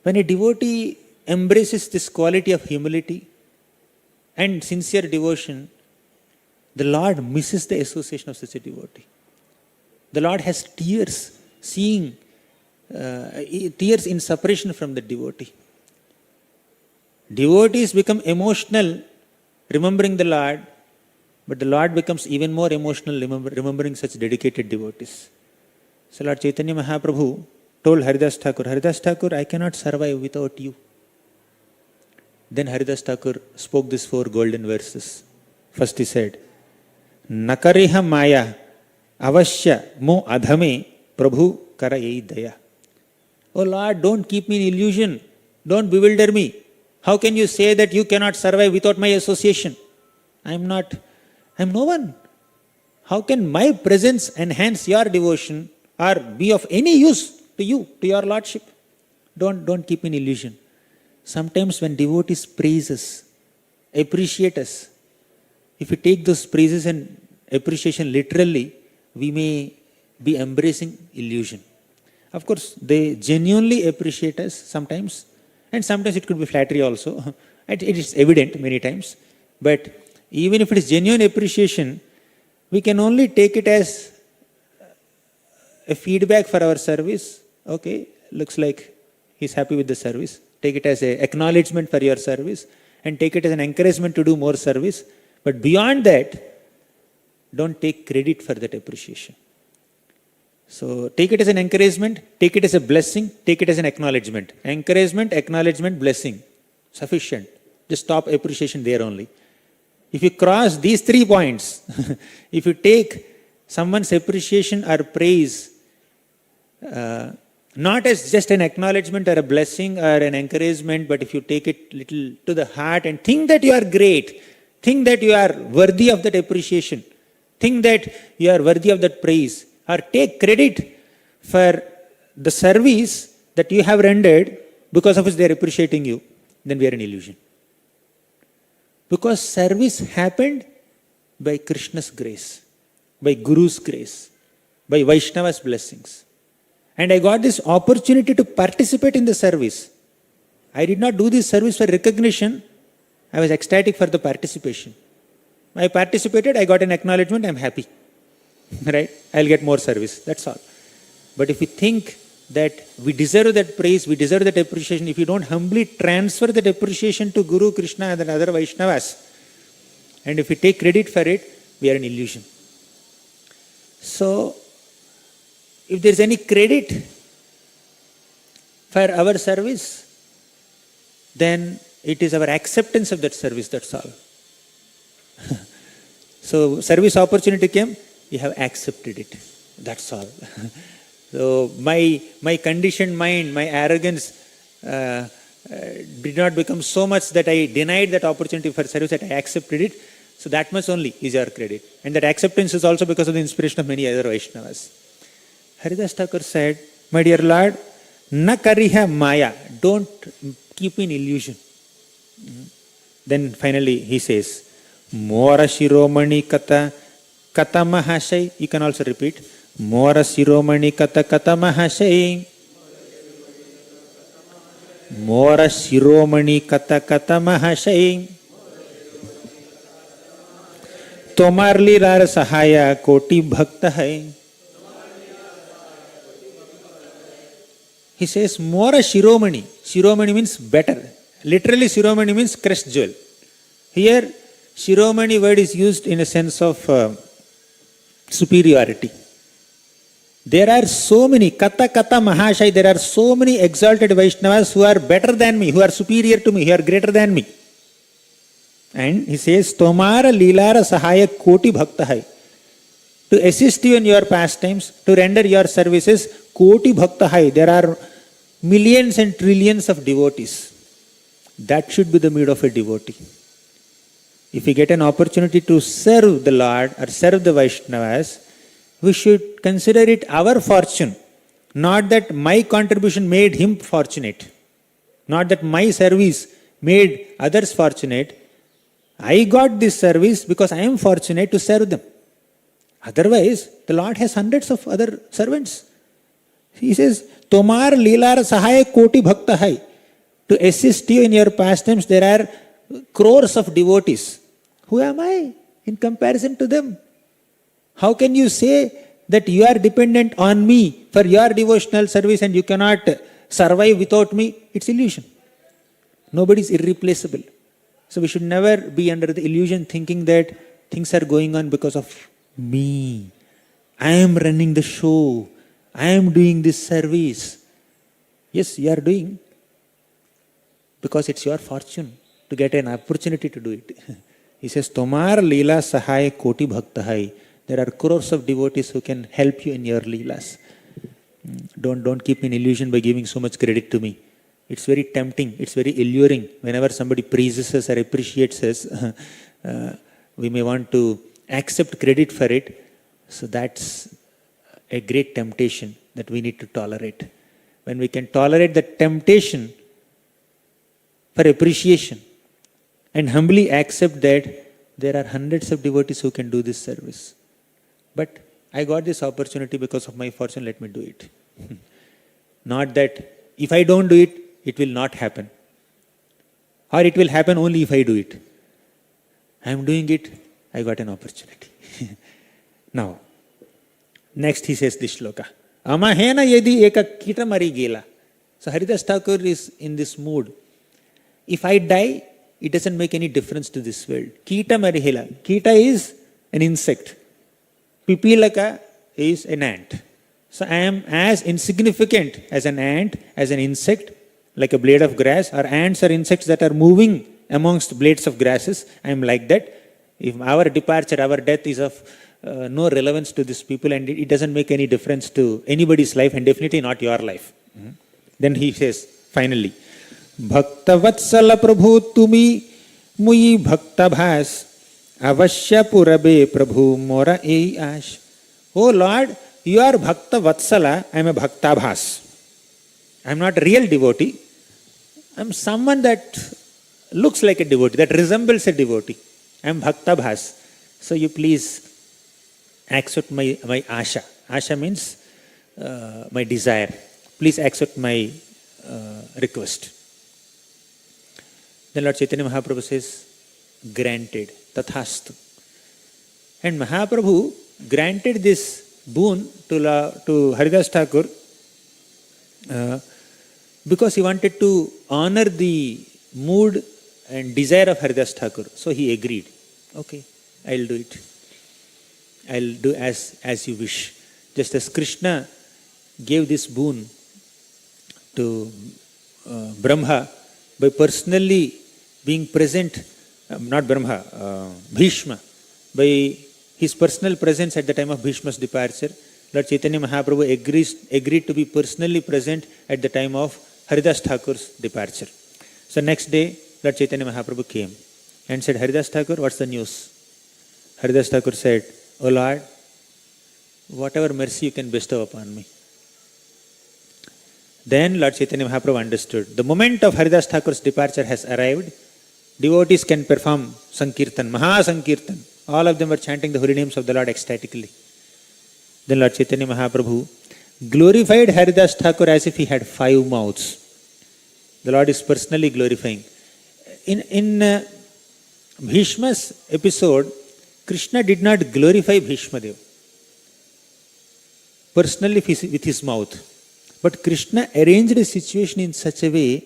When a devotee embraces this quality of humility and sincere devotion, the Lord misses the association of such a devotee. The Lord has tears, tears in separation from the devotee. Devotees become emotional remembering the Lord, but the Lord becomes even more emotional remembering such dedicated devotees. So Lord Chaitanya Mahaprabhu told Haridas Thakur, I cannot survive without you. Then Haridas Thakur spoke these 4 golden verses. First he said, Nakariha Maya Avashya Mo Adhame Prabhu Kara Yei Daya. Oh Lord, don't keep me in illusion. Don't bewilder me. How can you say that you cannot survive without my association? I'm no one. How can my presence enhance your devotion or be of any use to you, to your Lordship? Don't keep me in illusion. Sometimes when devotees praise us, appreciate us, if we take those praises and appreciation literally, we may be embracing illusion. Of course, they genuinely appreciate us sometimes, and sometimes it could be flattery also. It is evident many times. But even if it is genuine appreciation, we can only take it as a feedback for our service. Okay, looks like he's happy with the service. Take it as an acknowledgement for your service, and take it as an encouragement to do more service. But beyond that, don't take credit for that appreciation. So take it as an encouragement, take it as a blessing, take it as an acknowledgement. Encouragement, acknowledgement, blessing. Sufficient. Just stop appreciation there only. If you cross these 3 points, if you take someone's appreciation or praise not as just an acknowledgement or a blessing or an encouragement, but if you take it little to the heart and think that you are great, think that you are worthy of that appreciation, think that you are worthy of that praise, or take credit for the service that you have rendered because of which they are appreciating you, then we are in illusion. Because service happened by Krishna's grace, by Guru's grace, by Vaishnava's blessings. And I got this opportunity to participate in the service. I did not do this service for recognition. I was ecstatic for the participation. I participated, I got an acknowledgement, I'm happy. Right? I'll get more service. That's all. But if we think that we deserve that praise, we deserve that appreciation, if you don't humbly transfer that appreciation to Guru, Krishna, and other Vaishnavas, and if we take credit for it, we are in illusion. So, if there is any credit for our service, then it is our acceptance of that service, that's all. So, service opportunity came, we have accepted it. That's all. So, my conditioned mind, my arrogance did not become so much that I denied that opportunity for service, that I accepted it. So, that much only is our credit. And that acceptance is also because of the inspiration of many other Vaishnavas. Haridas Thakur said, my dear Lord, na kariha maya, don't keep in illusion. Then finally he says, Mora Shiromani Kata Kata Mahashay. You can also repeat. Mora Shiromani Kata Kata Mahashay. Mora Shiromani Kata Kata Mahashay. Tomar Lilar Sahaya Koti Bhakta Hai. He says, Mora Shiromani. Shiromani means better. Literally, Shiromani means crest jewel. Here, Shiromani word is used in a sense of superiority. There are so many, Kata Kata Mahashai, there are so many exalted Vaishnavas who are better than me, who are superior to me, who are greater than me. And he says, Tomara Lilara Sahaya Koti Bhakta Hai. To assist you in your pastimes, to render your services, Koti Bhakta Hai. There are millions and trillions of devotees. That should be the mood of a devotee. If we get an opportunity to serve the Lord or serve the Vaishnavas, we should consider it our fortune. Not that my contribution made him fortunate. Not that my service made others fortunate. I got this service because I am fortunate to serve them. Otherwise, the Lord has hundreds of other servants. He says, Tomar Lilar Sahaya Koti Bhakta Hai. To assist you in your pastimes, there are crores of devotees. Who am I in comparison to them? How can you say that you are dependent on me for your devotional service and you cannot survive without me? It's illusion. Nobody is irreplaceable. So we should never be under the illusion thinking that things are going on because of me. I am running the show. I am doing this service. Yes, you are doing because it's your fortune to get an opportunity to do it. He says, Tomar Leela Sahaya Koti Bhakta Hai. There are crores of devotees who can help you in your Leelas. Don't keep in illusion by giving so much credit to me. It's very tempting, it's very alluring. Whenever somebody praises us or appreciates us, we may want to accept credit for it. So that's a great temptation that we need to tolerate. When we can tolerate the temptation for appreciation and humbly accept that there are hundreds of devotees who can do this service. But I got this opportunity because of my fortune, let me do it. Not that if I don't do it, it will not happen. Or it will happen only if I do it. I am doing it, I got an opportunity. Now, next he says this shloka. Amahena yedi eka kita mari gela. So Haridas Thakur is in this mood. If I die, it doesn't make any difference to this world. Kita mari hela. Kita is an insect. Pipilaka is an ant. So I am as insignificant as an ant, as an insect, like a blade of grass, or ants are insects that are moving amongst blades of grasses. I am like that. If our departure, our death is of no relevance to these people, and it doesn't make any difference to anybody's life, and definitely not your life. Then he says, finally, Bhakta Vatsala Prabhu Tumi Muyi Bhakta Bhas Avashya Purabe Prabhu Mora Ei Ash. Oh Lord, you are Bhakta Vatsala, I am a Bhakta Bhas. I am not a real devotee. I am someone that looks like a devotee, that resembles a devotee. I am Bhakta Bhas. So you please accept my asha. Asha means my desire. Please accept my request. Then Lord Chaitanya Mahaprabhu says, granted, tathastu. And Mahaprabhu granted this boon to Haridas Thakur because he wanted to honor the mood and desire of Haridas Thakur. So he agreed. Okay, I'll do it. I'll do as you wish. Just as Krishna gave this boon to Brahma by personally being present, not Brahma, Bhishma, by his personal presence at the time of Bhishma's departure, Lord Chaitanya Mahaprabhu agreed to be personally present at the time of Haridas Thakur's departure. So next day, Lord Chaitanya Mahaprabhu came and said, Haridas Thakur, what's the news? Haridas Thakur said, O Lord, whatever mercy you can bestow upon me. Then Lord Chaitanya Mahaprabhu understood. The moment of Haridas Thakur's departure has arrived. Devotees can perform Sankirtan, Maha Sankirtan. All of them were chanting the holy names of the Lord ecstatically. Then Lord Chaitanya Mahaprabhu glorified Haridas Thakur as if he had 5 mouths. The Lord is personally glorifying. In Bhishma's episode, Krishna did not glorify Bhishma Dev personally with his mouth. But Krishna arranged a situation in such a way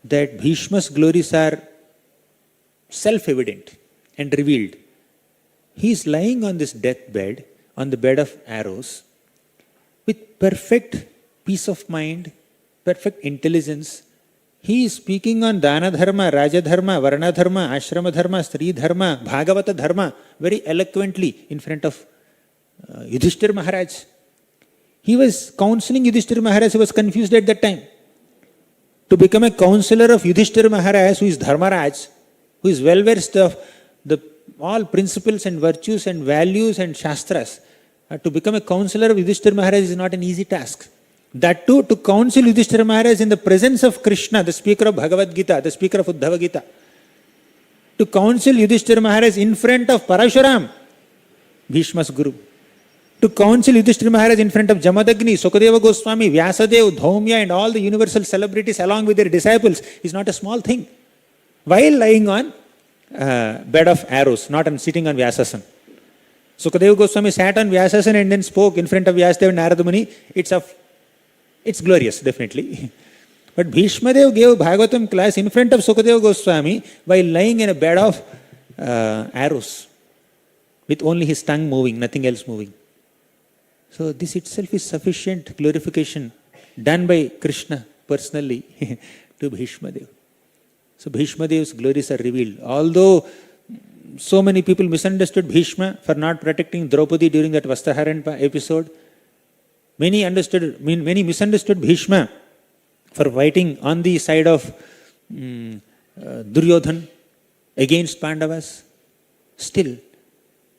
that Bhishma's glories are self-evident and revealed. He is lying on this deathbed, on the bed of arrows, with perfect peace of mind, perfect intelligence. He is speaking on Dana Dharma, Raja Dharma, Varna Dharma, Ashrama Dharma, Stri Dharma, Bhagavata Dharma, very eloquently in front of Yudhishthira Maharaj. He was counseling Yudhishthira Maharaj, he was confused at that time. To become a counselor of Yudhishthira Maharaj, who is Dharmaraj, who is well versed of all principles and virtues and values and shastras, to become a counselor of Yudhishthira Maharaj is not an easy task. That too, to counsel Yudhishthira Maharaj in the presence of Krishna, the speaker of Bhagavad Gita, the speaker of Uddhava Gita. To counsel Yudhishthira Maharaj in front of Parashuram, Bhishma's guru. To counsel Yudhishthira Maharaj in front of Jamadagni, Sukadeva Goswami, Vyasadeva, Dhaumya and all the universal celebrities along with their disciples is not a small thing. While lying on bed of arrows, not on sitting on Vyasasana. Sukadeva Goswami sat on Vyasasana and then spoke in front of Vyasadeva and Narada Muni. It's glorious, definitely. But Bhishma Dev gave Bhagavatam class in front of Sukadeva Goswami while lying in a bed of arrows with only his tongue moving, nothing else moving. So this itself is sufficient glorification done by Krishna personally to Bhishma Dev. So Bhishma Dev's glories are revealed. Although so many people misunderstood Bhishma for not protecting Draupadi during that Vastraharan episode, many misunderstood Bhishma for fighting on the side of Duryodhan against Pandavas. Still,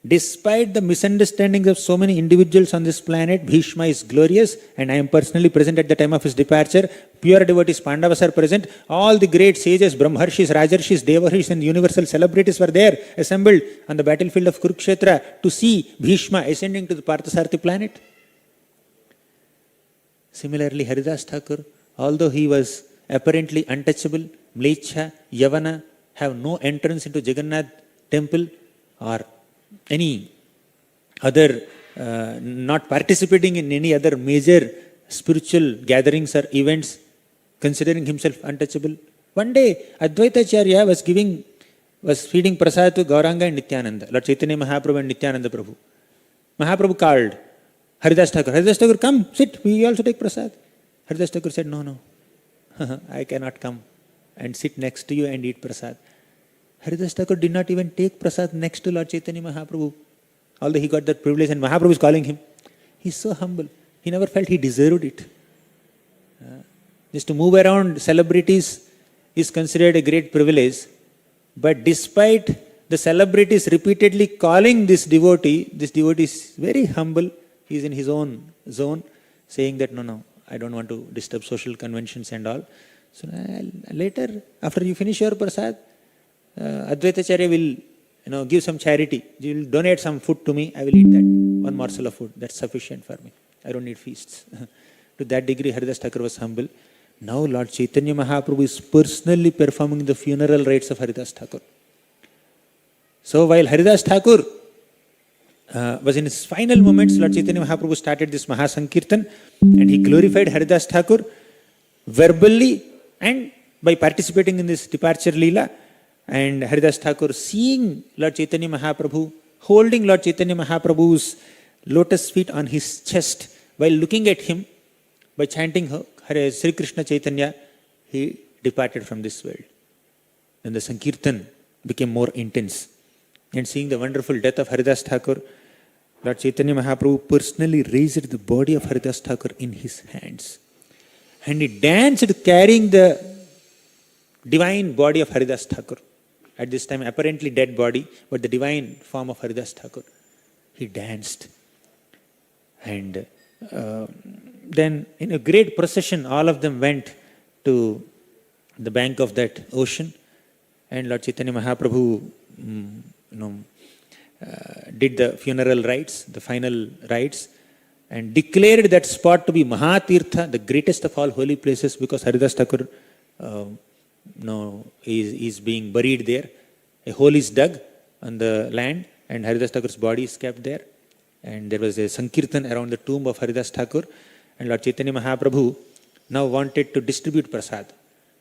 Despite the misunderstandings of so many individuals on this planet, Bhishma is glorious, and I am personally present at the time of his departure. Pure devotees Pandavas are present. All the great sages, Brahmarshis, Rajarshis, Devarshis and universal celebrities were there, assembled on the battlefield of Kurukshetra to see Bhishma ascending to the Parthasarathi planet. Similarly, Haridas Thakur, although he was apparently untouchable, Mlecha, Yavana, have no entrance into Jagannath temple or any other, not participating in any other major spiritual gatherings or events, considering himself untouchable. One day, Advaitacharya was feeding prasad to Gauranga and Nityananda, Lord Chaitanya Mahaprabhu and Nityananda Prabhu. Mahaprabhu called Haridas Thakur. Haridas Thakur, come, sit, we also take prasad. Haridas Thakur said, no, I cannot come and sit next to you and eat prasad. Haridas Thakur did not even take prasad next to Lord Chaitanya Mahaprabhu, although he got that privilege and Mahaprabhu is calling him. He's so humble. He never felt he deserved it. Just to move around celebrities is considered a great privilege, but despite the celebrities repeatedly calling this devotee is very humble. He is in his own zone, saying that no, I don't want to disturb social conventions and all. So later, after you finish your prasad, Advaitacharya will give some charity. You will donate some food to me, I will eat that. One morsel of food, that's sufficient for me. I don't need feasts. To that degree, Haridas Thakur was humble. Now Lord Chaitanya Mahaprabhu is personally performing the funeral rites of Haridas Thakur. So while Haridas Thakur was in his final moments, Lord Chaitanya Mahaprabhu started this Mahasankirtan and he glorified Haridas Thakur verbally and by participating in this departure Leela. And Haridas Thakur seeing Lord Chaitanya Mahaprabhu, holding Lord Chaitanya Mahaprabhu's lotus feet on his chest while looking at him, by chanting Hare Sri Krishna Chaitanya, he departed from this world. Then the Sankirtan became more intense. And seeing the wonderful death of Haridas Thakur, Lord Chaitanya Mahaprabhu personally raised the body of Haridas Thakur in his hands. And he danced carrying the divine body of Haridas Thakur. At this time, apparently dead body, but the divine form of Haridas Thakur. He danced. And then in a great procession, all of them went to the bank of that ocean. And Lord Chaitanya Mahaprabhu did the funeral rites, the final rites, and declared that spot to be Mahatirtha, the greatest of all holy places, because Haridas Thakur is being buried there. A hole is dug on the land and Haridas Thakur's body is kept there. And there was a Sankirtan around the tomb of Haridas Thakur. And Lord Chaitanya Mahaprabhu now wanted to distribute prasad.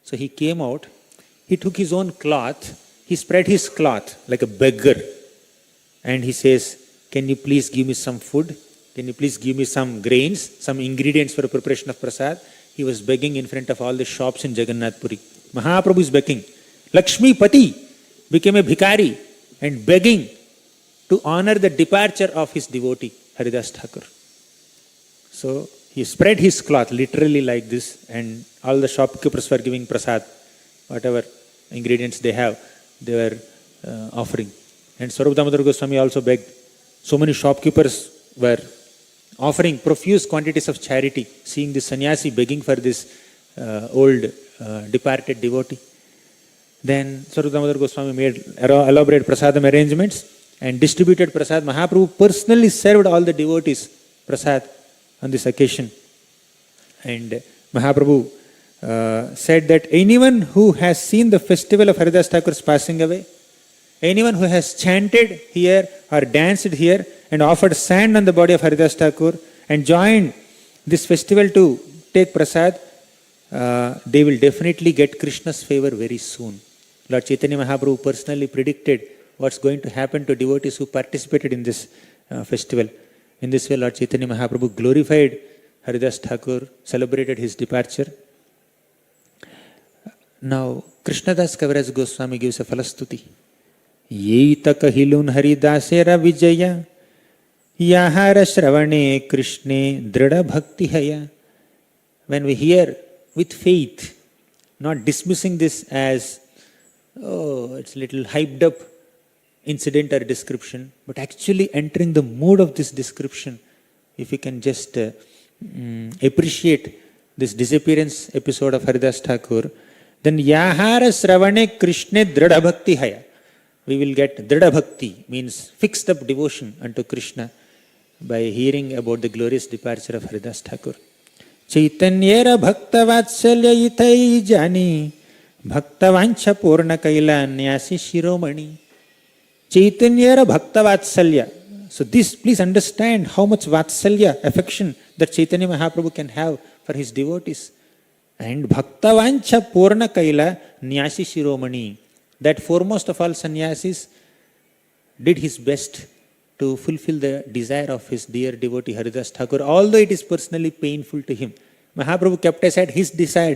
So he came out, he took his own cloth, he spread his cloth like a beggar. And he says, can you please give me some food? Can you please give me some grains, some ingredients for the preparation of prasad? He was begging in front of all the shops in Jagannath Puri. Mahaprabhu is begging. Lakshmi Pati became a bhikari and begging to honor the departure of his devotee, Haridas Thakur. So he spread his cloth literally like this, and all the shopkeepers were giving prasad, whatever ingredients they have, they were offering. And Swarup Damodar Goswami also begged. So many shopkeepers were offering profuse quantities of charity, seeing this sannyasi begging for this old departed devotee. Then Swarup Damodar Goswami made elaborate prasadam arrangements and distributed prasad. Mahaprabhu personally served all the devotees prasad on this occasion. And Mahaprabhu said that anyone who has seen the festival of Haridas Thakur's passing away, anyone who has chanted here or danced here and offered sand on the body of Haridas Thakur and joined this festival to take prasad, they will definitely get Krishna's favor very soon. Lord Chaitanya Mahaprabhu personally predicted what's going to happen to devotees who participated in this festival. In this way, Lord Chaitanya Mahaprabhu glorified Haridas Thakur, celebrated his departure. Now, Krishnadas Kaviraj Goswami gives a falastuti. Yeita kahilun haridasera vijaya yahara shravane krishne drida bhakti haya. When we hear with faith, not dismissing this as, oh, it's a little hyped up incident or description, but actually entering the mood of this description, if you can just appreciate this disappearance episode of Haridas Thakur, then Yahara Sravane Krishne Dridha Bhakti Haya. We will get Dridha Bhakti, means fixed up devotion unto Krishna by hearing about the glorious departure of Haridas Thakur. Chaitanyera Bhakta Vatsalya Itai Jani Bhaktavancha Purna Kaila Nyasi Shiromani. Chaitanyera Bhakta Vatsalya. So this, please understand how much Vatsalya, affection that Chaitanya Mahaprabhu can have for his devotees. And Bhaktavancha Purna Kaila Nyasi Shiromani. That foremost of all sannyasis did his best to fulfill the desire of his dear devotee Haridas Thakur, although it is personally painful to him. Mahaprabhu kept aside his desire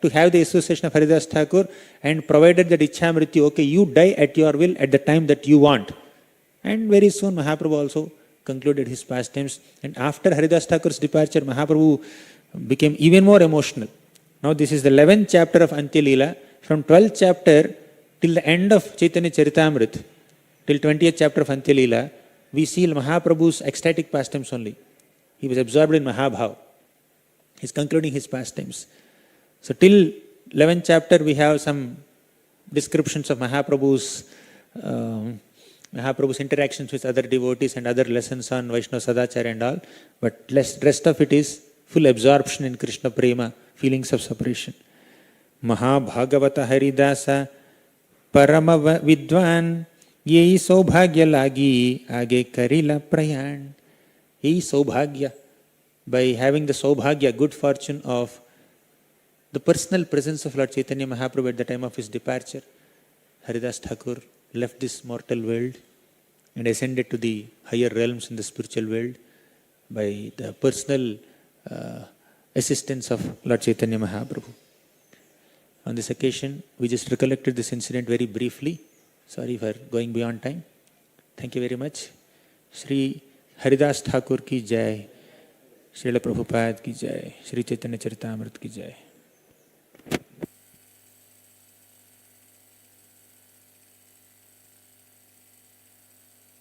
to have the association of Haridas Thakur and provided that Ichamrityu, okay, you die at your will at the time that you want. And very soon Mahaprabhu also concluded his pastimes. And after Haridas Thakur's departure, Mahaprabhu became even more emotional. Now this is the 11th chapter of Antya Leela. From 12th chapter till the end of Chaitanya Charitamrita, till 20th chapter of Antya Leela, we see Mahaprabhu's ecstatic pastimes only. He was absorbed in Mahabhav. He's concluding his pastimes. So till 11th chapter we have some descriptions of Mahaprabhu's interactions with other devotees and other lessons on Vaishnava Sadachara and all. But rest of it is full absorption in Krishna Prema, feelings of separation. Mahabhagavata Haridasa Parama Vidwan Yehi Saubhagya Lagi Age Karila Prayan. Yehi Saubhagya. By having the Saubhagya, good fortune of the personal presence of Lord Chaitanya Mahaprabhu at the time of his departure, Haridas Thakur left this mortal world and ascended to the higher realms in the spiritual world by the personal assistance of Lord Chaitanya Mahaprabhu. On this occasion, we just recollected this incident very briefly. Sorry for going beyond time. Thank you very much. Shri Haridas Thakur ki jai. Srila Prabhupada ki jai. Shri Chaitanya Charitamrita ki jai.